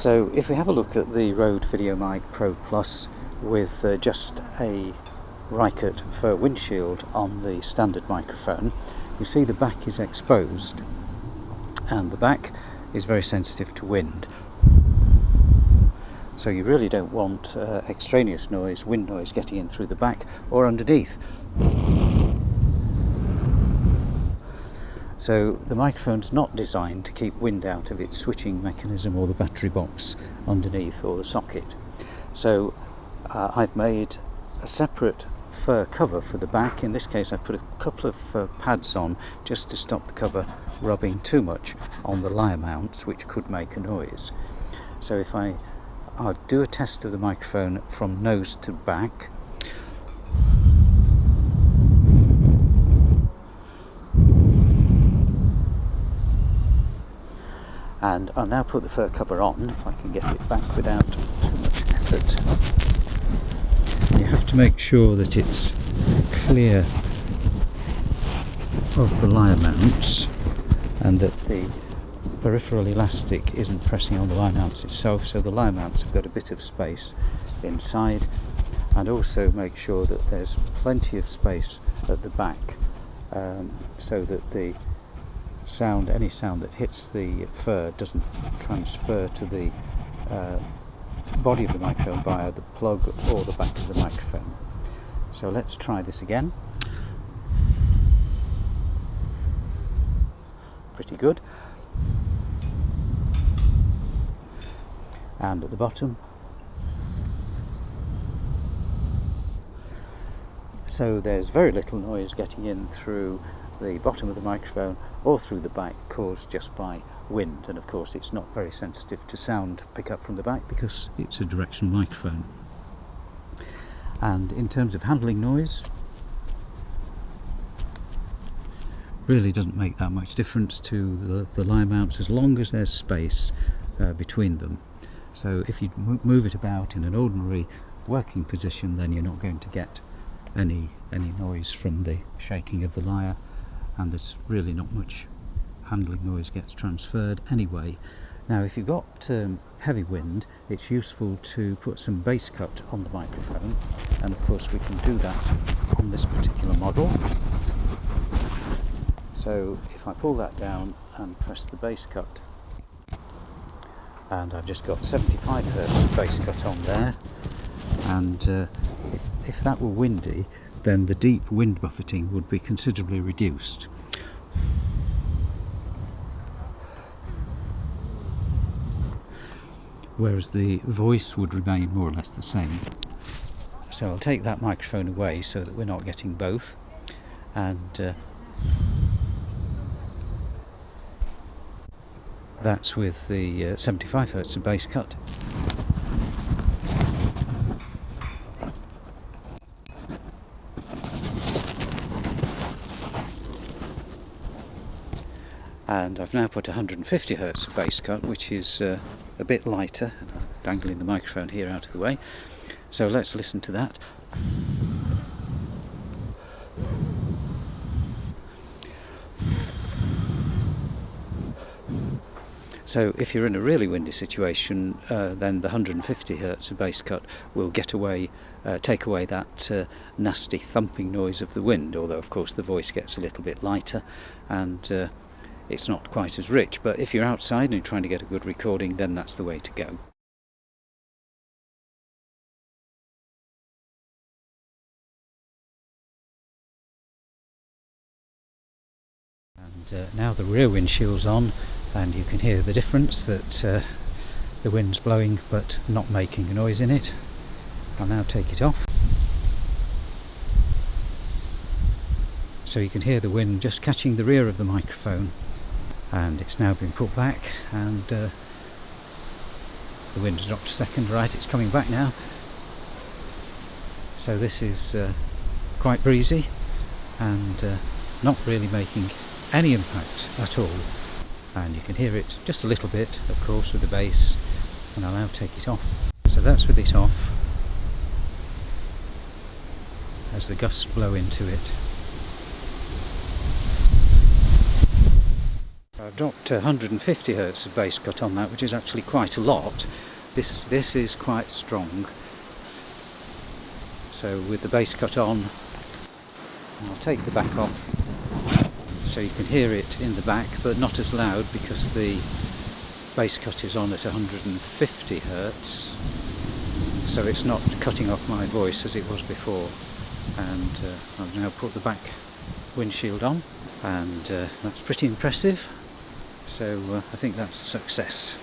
So if we have a look at the Rode VideoMic Pro Plus with just a Rikert fur windshield on the standard microphone, you see the back is exposed and the back is very sensitive to wind. So you really don't want extraneous noise, wind noise getting in through the back or underneath. So the microphone's not designed to keep wind out of its switching mechanism or the battery box underneath or the socket. So I've made a separate fur cover for the back. In this case I've put a couple of pads on just to stop the cover rubbing too much on the lyre mounts, which could make a noise. So if I'll do a test of the microphone from nose to back. And I'll now put the fur cover on, if I can get it back without too much effort. You have to make sure that it's clear of the lyre mounts and that the peripheral elastic isn't pressing on the lyre mounts itself, so the lyre mounts have got a bit of space inside, and also make sure that there's plenty of space at the back so that the sound, any sound that hits the fur doesn't transfer to the body of the microphone via the plug or the back of the microphone. So let's try this again. Pretty good. And at the bottom. So there's very little noise getting in through the bottom of the microphone or through the back, caused just by wind, and of course it's not very sensitive to sound pickup from the back because it's a directional microphone. And in terms of handling noise, really doesn't make that much difference to the lyre mounts as long as there's space between them. So if you move it about in an ordinary working position, then you're not going to get any noise from the shaking of the lyre, and there's really not much handling noise gets transferred anyway. Now if you've got heavy wind, it's useful to put some bass cut on the microphone, and of course we can do that on this particular model. So if I pull that down and press the bass cut, and I've just got 75 Hz bass cut on there, and if that were windy, then the deep wind buffeting would be considerably reduced. Whereas the voice would remain more or less the same. So I'll take that microphone away so that we're not getting both, and that's with the 75 Hz bass cut. And I've now put 150 Hz bass cut, which is a bit lighter. I'm dangling the microphone here out of the way. So let's listen to that. So if you're in a really windy situation, then the 150 Hz bass cut will take away that nasty thumping noise of the wind, although of course the voice gets a little bit lighter and it's not quite as rich. But if you're outside and you're trying to get a good recording, then that's the way to go. And now the rear windshield's on, and you can hear the difference that the wind's blowing but not making a noise in it. I'll now take it off. So you can hear the wind just catching the rear of the microphone, and it's now been put back, and the wind's dropped a second. Right, it's coming back now. So this is quite breezy and not really making any impact at all, and you can hear it just a little bit of course with the bass, and I'll now take it off. So that's with it off as the gusts blow into it. I've I've dropped 150 Hz of bass cut on that, which is actually quite a lot. This is quite strong. So with the bass cut on, I'll take the back off so you can hear it in the back, but not as loud because the bass cut is on at 150 Hz, so it's not cutting off my voice as it was before. And I've now put the back windshield on, and that's pretty impressive, so I think that's a success.